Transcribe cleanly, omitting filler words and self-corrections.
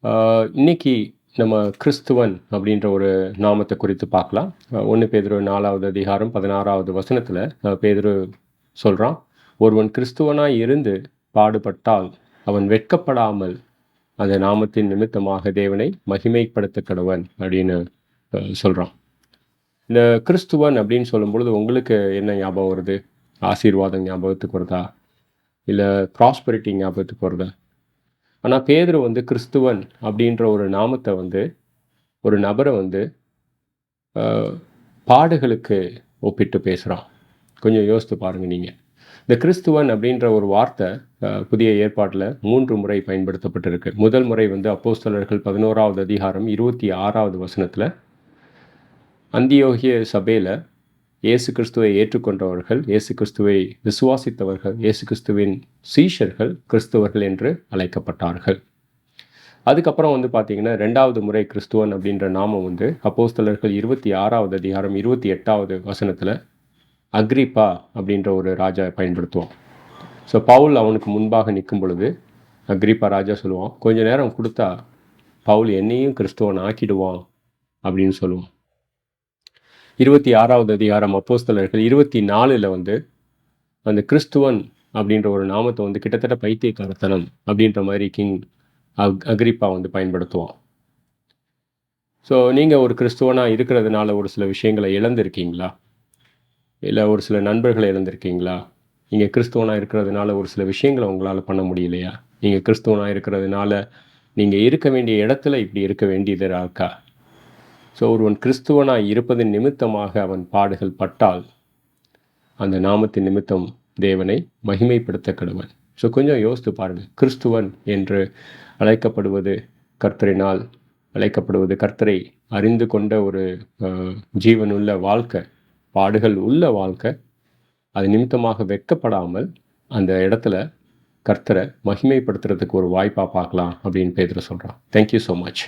இன்னைக்கு நம்ம கிறிஸ்துவன் அப்படின்ற ஒரு நாமத்தை குறித்து பார்க்கலாம். 1 பேதுரு 4வது அதிகாரம் 16வது வசனத்துல பேதுரு சொல்றான், ஒருவன் கிறிஸ்துவனாய் இருந்து பாடுபட்டால் அவன் வெட்கப்படாமல் அந்த நாமத்தின் நிமித்தமாக தேவனை மகிமைப்படுத்த கடவன் அப்படின்னு சொல்றான். இந்த கிறிஸ்துவன் அப்படின்னு சொல்லும் பொழுது உங்களுக்கு என்ன ஞாபகம் வருது? ஆசீர்வாதம் ஞாபகத்துக்கு வருதா? இல்லை ப்ராஸ்பரிட்டி ஞாபகத்துக்கு வருதா? ஆனால் பேதுரு வந்து கிறிஸ்துவன் அப்படின்ற ஒரு நாமத்தை வந்து ஒரு நபரை வந்து அஹ், பாடுகளுக்கு ஒப்பிட்டு பேசுகிறான். கொஞ்சம் யோசித்து பாருங்க நீங்கள். இந்த கிறிஸ்துவன் அப்படின்ற ஒரு வார்த்தை புதிய ஏற்பாட்டில் 3 முறை பயன்படுத்தப்பட்டிருக்கு. முதல் முறை வந்து அப்போஸ்தலர்கள் 11வது அதிகாரம் 26வது வசனத்தில் அந்தியோகிய சபையில் இயேசு கிறிஸ்துவை ஏற்றுக்கொண்டவர்கள், இயேசு கிறிஸ்துவை விசுவாசித்தவர்கள், இயேசு கிறிஸ்துவின் சீஷர்கள் கிறிஸ்துவர்கள் என்று அழைக்கப்பட்டார்கள். அதுக்கப்புறம் வந்து பார்த்தீங்கன்னா 2வது முறை கிறிஸ்துவன் அப்படின்ற நாமம் வந்து அப்போஸ்தலர்கள் 26வது அதிகாரம் 28வது வசனத்தில் அக்ரிப்பா அப்படின்ற ஒரு ராஜா பயன்படுத்துவான். ஸோ பவுல் அவனுக்கு முன்பாக நிற்கும் பொழுது அக்ரிப்பா ராஜா சொல்லுவான், கொஞ்ச நேரம் கொடுத்தா பவுல் என்னையும் கிறிஸ்துவன் ஆக்கிடுவான் அப்படின்னு சொல்லுவான். 26வது அதிகாரம் அப்போஸ்தலர்கள் 24ல் வந்து அந்த கிறிஸ்துவன் அப்படின்ற ஒரு நாமத்தை வந்து கிட்டத்தட்ட பைத்தியக்காரத்தனம் அப்படின்ற மாதிரி கிங் அக்ரிப்பா வந்து பயன்படுத்துவான். ஸோ நீங்கள் ஒரு கிறிஸ்துவனாக இருக்கிறதுனால ஒரு சில விஷயங்களை இழந்திருக்கீங்களா? இல்லை ஒரு சில நண்பர்களை இழந்திருக்கீங்களா? நீங்கள் கிறிஸ்துவனாக இருக்கிறதுனால ஒரு சில விஷயங்களை உங்களால் பண்ண முடியலையா? நீங்கள் கிறிஸ்துவனாக இருக்கிறதுனால நீங்கள் இருக்க வேண்டிய இடத்துல இப்படி இருக்க வேண்டியதாக இருக்கா? ஸோ ஒருவன் கிறிஸ்துவனாக இருப்பதன் நிமித்தமாக அவன் பாடுகள் பட்டால் அந்த நாமத்தின் நிமித்தம் தேவனை மகிமைப்படுத்த கடவன். ஸோ கொஞ்சம் யோசித்து பாருங்கள். கிறிஸ்துவன் என்று அழைக்கப்படுவது கர்த்தரினால் அழைக்கப்படுவது, கர்த்தரை அறிந்து கொண்ட ஒரு ஜீவனுள்ள வாழ்க்கை, பாடுகள் உள்ள வாழ்க்கை, அது நிமித்தமாக வெட்கப்படாமல் அந்த இடத்துல கர்த்தரை மகிமைப்படுத்துறதுக்கு ஒரு வாய்ப்பாக பார்க்கலாம் அப்படின்னு பேதுரு சொல்கிறான். Thank you so much.